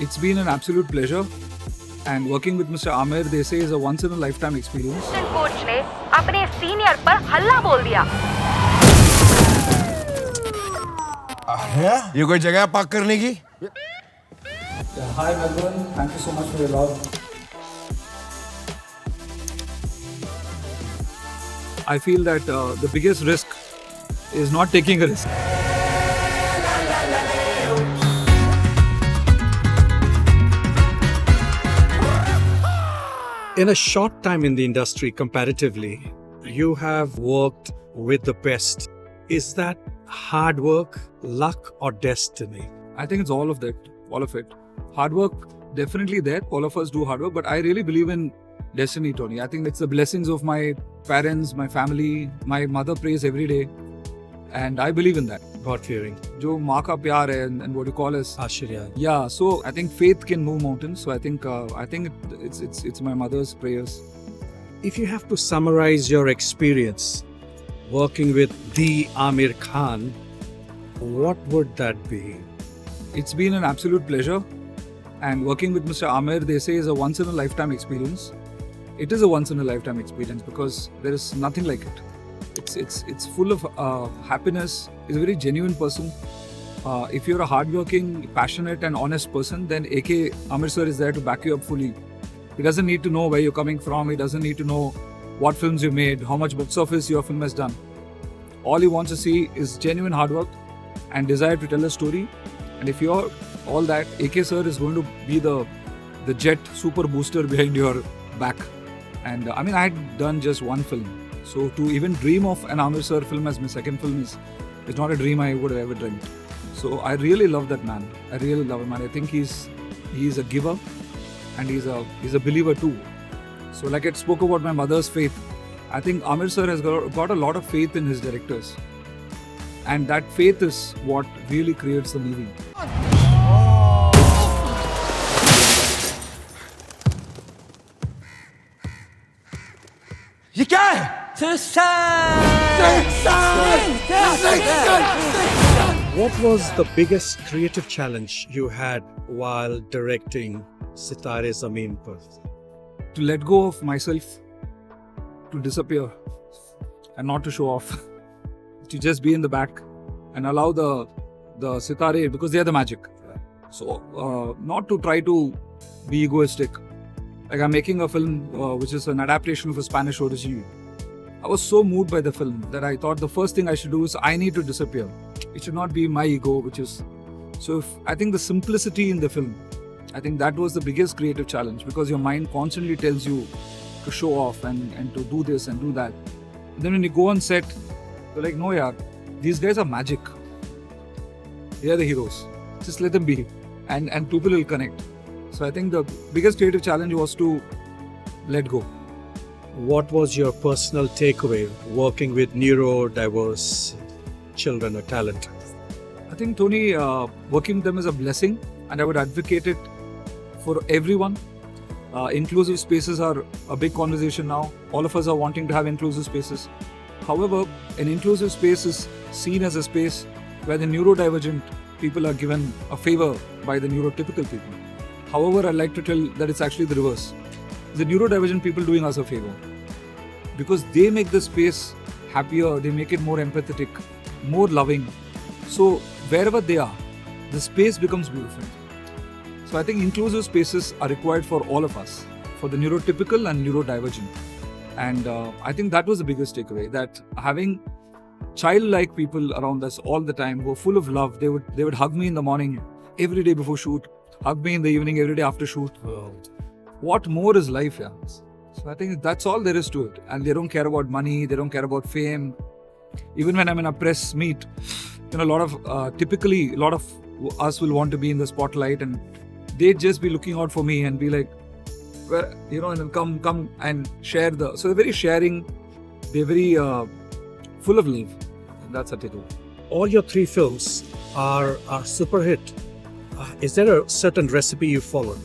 It's been an absolute pleasure, and working with Mr. Aamir, they say, is a once-in-a-lifetime experience. Coach ने अपने senior पर हल्ला बोल दिया। ये कोई जगह पार्क करने की? Hi Melbourne, thank you so much for your love. I feel that the biggest risk is not taking a risk. In a short time in the industry, comparatively, you have worked with the best. Is that hard work, luck, or destiny? I think it's all of that, all of it. Hard work, definitely there. All of us do hard work, but I really believe in destiny, Tony. I think it's the blessings of my parents, my family. My mother prays every day, and I believe in that. God-fearing. जो माँ का प्यार है and what you call as Ashirya. yeah. So I think faith can move mountains. So I think it's my mother's prayers. If you have to summarize your experience working with the Aamir Khan, what would that be? It's been an absolute pleasure, and working with Mr. Aamir, they say, is a once-in-a-lifetime experience. It is a once-in-a-lifetime experience because there is nothing like it. It's full of happiness. He's a very genuine person. If you're a hardworking, passionate, and honest person, then AK Aamir sir is there to back you up fully. He doesn't need to know where you're coming from. He doesn't need to know what films you made, how much box office your film has done. All he wants to see is genuine hard work and desire to tell a story. And if you're all that, AK sir is going to be the jet super booster behind your back. And I had done just one film. So to even dream of an Aamir sir film as my second film is not a dream I would have ever dreamt. So I really love that man. I really love him, and I think he's a giver, and he's a believer too. So like I spoke about my mother's faith, I think Aamir sir has got a lot of faith in his directors, and that faith is what really creates the movie. ये क्या है? What was the biggest creative challenge you had while directing Sitaare Zameen Par? To let go of myself, to disappear, and not to show off, to just be in the back and allow the Sitaare, because they are the magic. So not to try to be egoistic. Like I'm making a film which is an adaptation of a Spanish origin. I was so moved by the film that I thought the first thing I should do is I need to disappear. It should not be my ego, which is... So I think the simplicity in the film, I think that was the biggest creative challenge, because your mind constantly tells you to show off and to do this and do that. And then when you go on set, you're like, no yaar, these guys are magic. They are the heroes. Just let them be, and people will connect. So I think the biggest creative challenge was to let go. What was your personal takeaway working with neurodiverse children or talent? I think, Tony, working with them is a blessing, and I would advocate it for everyone. Inclusive spaces are a big conversation now. All of us are wanting to have inclusive spaces. However, an inclusive space is seen as a space where the neurodivergent people are given a favor by the neurotypical people. However, I like to tell that it's actually the reverse. The neurodivergent people doing us a favor, because they make the space happier, they make it more empathetic, more loving. So wherever they are, the space becomes beautiful. So I think inclusive spaces are required for all of us, for the neurotypical and neurodivergent. And I think that was the biggest takeaway, that having childlike people around us all the time who are full of love. They would hug me in the morning, every day before shoot, hug me in the evening, every day after shoot. What more is life, yeah? So I think that's all there is to it. And they don't care about money, they don't care about fame. Even when I'm in a press meet, a lot of us will want to be in the spotlight, and they'd just be looking out for me and be like, well, and come and share so they're very sharing, they're very full of love. And that's what they do. All your three films are super hit. Is there a certain recipe you followed?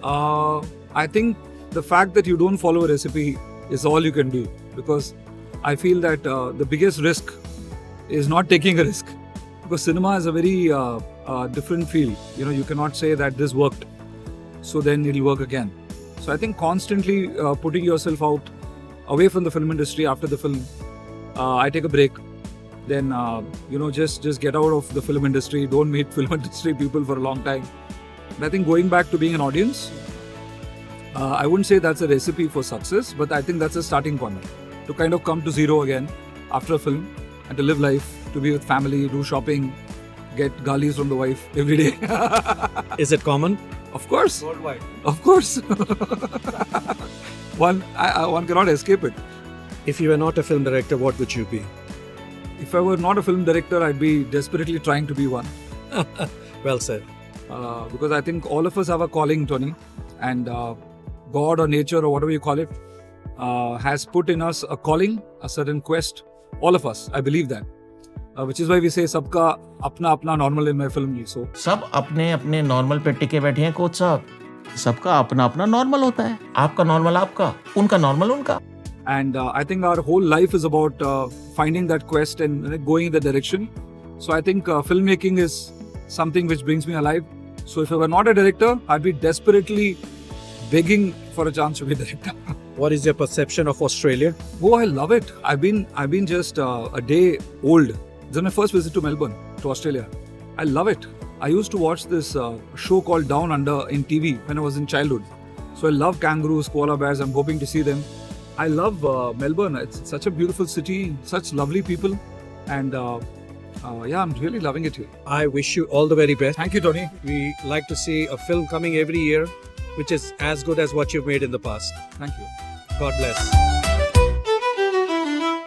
I think the fact that you don't follow a recipe is all you can do, because I feel that the biggest risk is not taking a risk, because cinema is a very different field. You know, you cannot say that this worked, so then it'll work again. So I think constantly putting yourself out away from the film industry after the film. I take a break. Then just get out of the film industry. Don't meet film industry people for a long time. And I think going back to being an audience, I wouldn't say that's a recipe for success, but I think that's a starting point to kind of come to zero again after a film and to live life, to be with family, do shopping, get galis from the wife every day. Is it common? Of course. Worldwide. Of course. One cannot escape it. If you were not a film director, what would you be? If I were not a film director, I'd be desperately trying to be one. Well said. Because I think all of us have a calling, Tony, and God or nature or whatever you call it has put in us a calling, a certain quest. All of us, I believe that. Which is why we say सबका अपना अपना normal in my film also. सब अपने अपने normal पे टिके बैठे हैं कोच साहब. सबका अपना अपना नॉर्मल होता है. आपका नॉर्मल आपका, उनका नॉर्मल उनका. And I think our whole life is about finding that quest and going in that direction. So I think filmmaking is something which brings me alive. So if I were not a director, I'd be desperately begging for a chance to be a director. What is your perception of Australia? Oh, I love it. I've been just a day old. This is my first visit to Melbourne, to Australia. I love it. I used to watch this show called Down Under in TV when I was in childhood. So I love kangaroos, koala bears. I'm hoping to see them. I love Melbourne. It's such a beautiful city, such lovely people. And I'm really loving it here. I wish you all the very best. Thank you, Tony. We like to see a film coming every year, which is as good as what you've made in the past. Thank you. God bless.